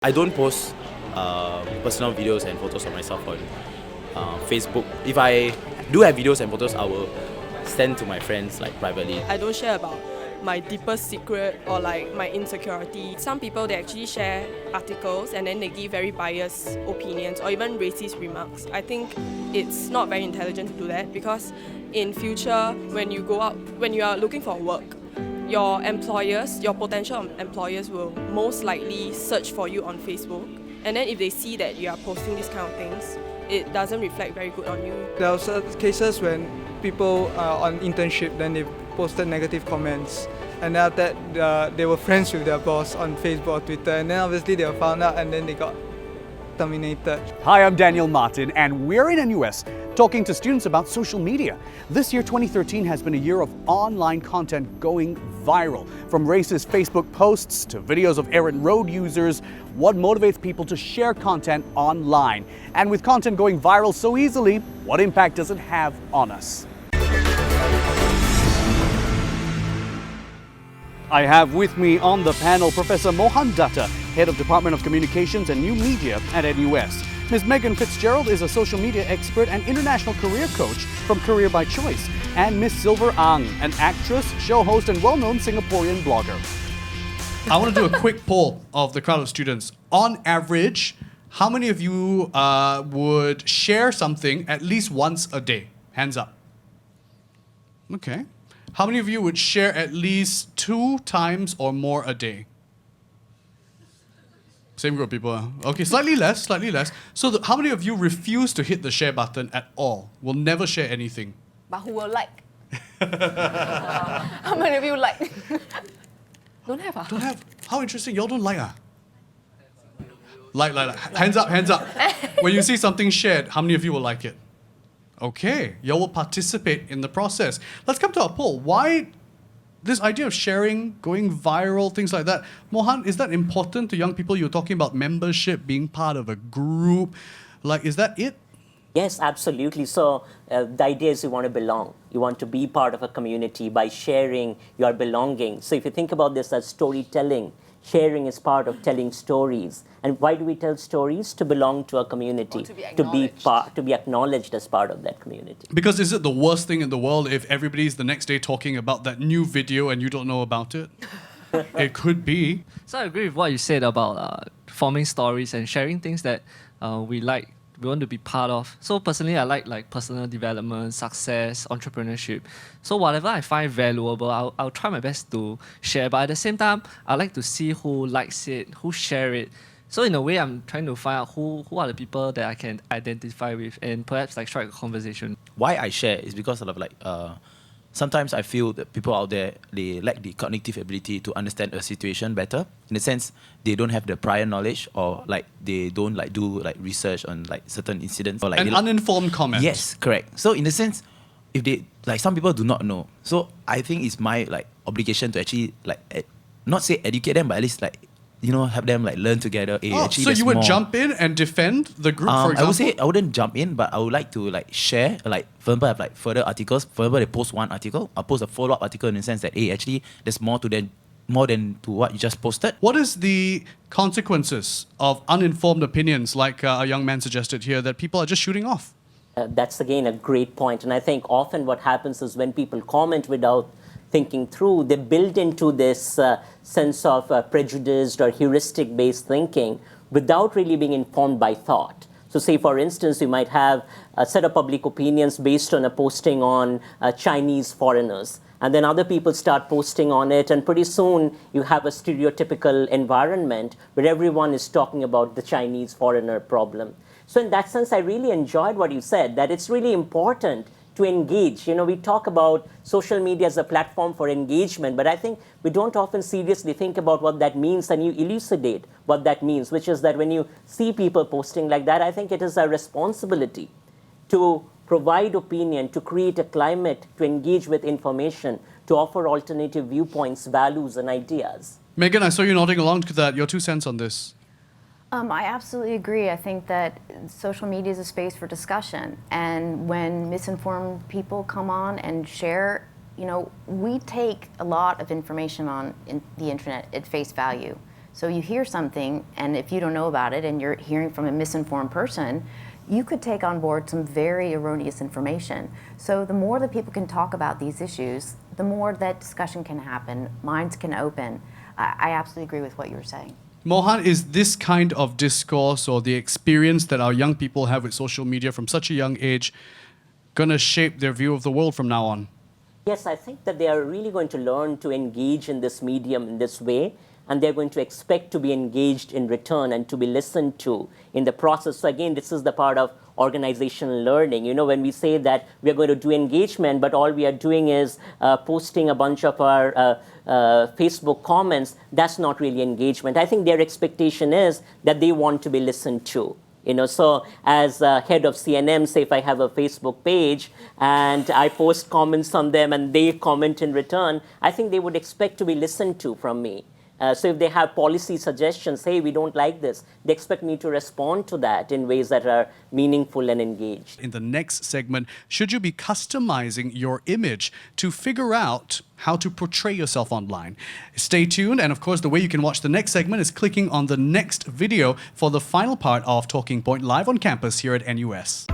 I don't post personal videos and photos of myself on Facebook. If I do have videos and photos, I will send to my friends like privately. I don't share about my deepest secret or like my insecurity. Some people, they actually share articles and then they give very biased opinions or even racist remarks. I think it's not very intelligent to do that, because in future when you go out, when you are looking for work, your employers, your potential employers will most likely search for you on Facebook, and then if they see that you are posting these kind of things, it doesn't reflect very good on you. There are certain cases when people are on internship, then they posted negative comments, and then after that they were friends with their boss on Facebook or Twitter, and then obviously they were found out and then they got terminated. Hi, I'm Daniel Martin, and we're in NUS talking to students about social media. This year, 2013, has been a year of online content going viral. From racist Facebook posts to videos of errant road users, what motivates people to share content online? And with content going viral so easily, what impact does it have on us? I have with me on the panel Professor Mohan Datta, Head of Department of Communications and New Media at NUS. Ms. Megan Fitzgerald is a social media expert and international career coach from Career by Choice. And Ms. Silver Ang, an actress, show host and well-known Singaporean blogger. I want to do a quick poll of the crowd of students. On average, how many of you would share something at least once a day? Hands up. Okay. How many of you would share at least 2 times or more a day? Same group of people. Okay, slightly less. So how many of you refuse to hit the share button at all? Will never share anything? But who will like? How many of you like? Don't have. Don't have? How interesting. Y'all don't like Like. Hands up. When you see something shared, how many of you will like it? Okay, y'all will participate in the process. Let's come to our poll. Why this idea of sharing, going viral, things like that? Mohan, is that important to young people? You're talking about membership, being part of a group. Like, is that it? Yes, absolutely. So the idea is you want to belong. You want to be part of a community by sharing your belonging. So if you think about this as storytelling, sharing is part of telling stories. And why do we tell stories? To belong to a community, to be acknowledged as part of that community. Because is it the worst thing in the world if everybody's the next day talking about that new video and you don't know about it? It could be. So I agree with what you said about forming stories and sharing things that we like, we want to be part of. So personally, I like personal development, success, entrepreneurship. So whatever I find valuable, I'll try my best to share. But at the same time, I like to see who likes it, who share it. So in a way, I'm trying to find out who are the people that I can identify with and perhaps like strike a conversation. Why I share is because of like sometimes I feel that people out there, they lack the cognitive ability to understand a situation better. In the sense, they don't have the prior knowledge, or like they don't like do like research on like certain incidents. Or like An uninformed comment. Yes, correct. So in the sense, if they like some people do not know, so I think it's my like obligation to actually like not say educate them, but at least like help them like learn together. Actually, so you would more. Jump in and defend the group, for example? I would say I wouldn't jump in, but I would like to like share, like for example, have like further articles. For example, they post one article, I'll post a follow-up article in the sense that actually there's more than to what you just posted. What is the consequences of uninformed opinions, like a young man suggested here, that people are just shooting off? That's again a great point. And I think often what happens is when people comment without thinking through, they build into this sense of prejudiced or heuristic-based thinking without really being informed by thought. So say, for instance, you might have a set of public opinions based on a posting on Chinese foreigners. And then other people start posting on it, and pretty soon you have a stereotypical environment where everyone is talking about the Chinese foreigner problem. So in that sense, I really enjoyed what you said, that it's really important to engage. We talk about social media as a platform for engagement, but I think we don't often seriously think about what that means, and you elucidate what that means, which is that when you see people posting like that, I think it is a responsibility to provide opinion, to create a climate, to engage with information, to offer alternative viewpoints, values, and ideas. Megan, I saw you nodding along to that. Your 2 cents on this. I absolutely agree. I think that social media is a space for discussion. And when misinformed people come on and share, we take a lot of information on the internet at face value. So you hear something, and if you don't know about it and you're hearing from a misinformed person, you could take on board some very erroneous information. So the more that people can talk about these issues, the more that discussion can happen, minds can open. I absolutely agree with what you were saying. Mohan, is this kind of discourse or the experience that our young people have with social media from such a young age going to shape their view of the world from now on? Yes, I think that they are really going to learn to engage in this medium in this way, and they're going to expect to be engaged in return and to be listened to in the process. So again, this is the part of organizational learning. You know, when we say that we are going to do engagement, but all we are doing is posting a bunch of our Facebook comments, that's not really engagement. I think their expectation is that they want to be listened to. You know, so as head of CNM, say if I have a Facebook page and I post comments on them and they comment in return, I think they would expect to be listened to from me. So if they have policy suggestions, hey, we don't like this, they expect me to respond to that in ways that are meaningful and engaged. In the next segment, should you be customizing your image to figure out how to portray yourself online? Stay tuned, and of course, the way you can watch the next segment is clicking on the next video for the final part of Talking Point live on campus here at NUS.